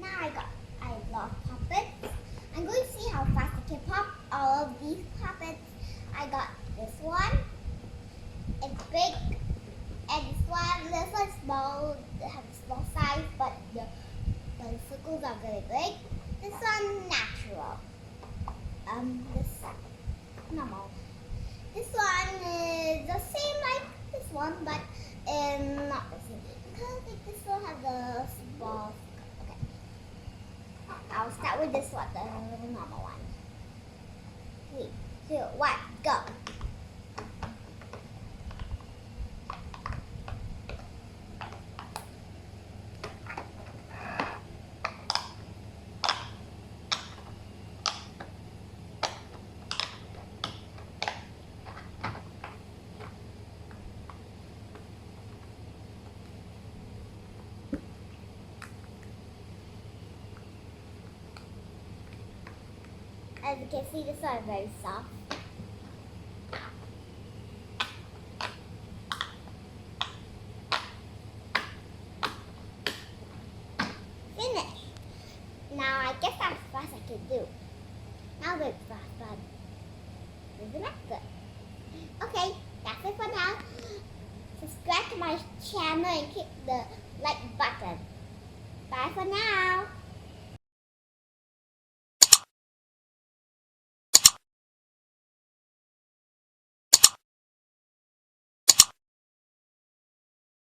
I love puppets. I'm going to see how fast I can pop all of these puppets. I got this one. It's big, and this one's small. They have a small size, but the circles are very big. This one natural. This normal. This one is the same like this one, but not the same because I think this one has a small. Okay, I'll start with this one, the normal one. 3, 2, 1, go. As you can see, this one is very soft. Finish. Now I guess that's as fast I can do. Now it's fast, but isn't that good? Okay, that's it for now. Subscribe to my channel and click the like button. Bye for now.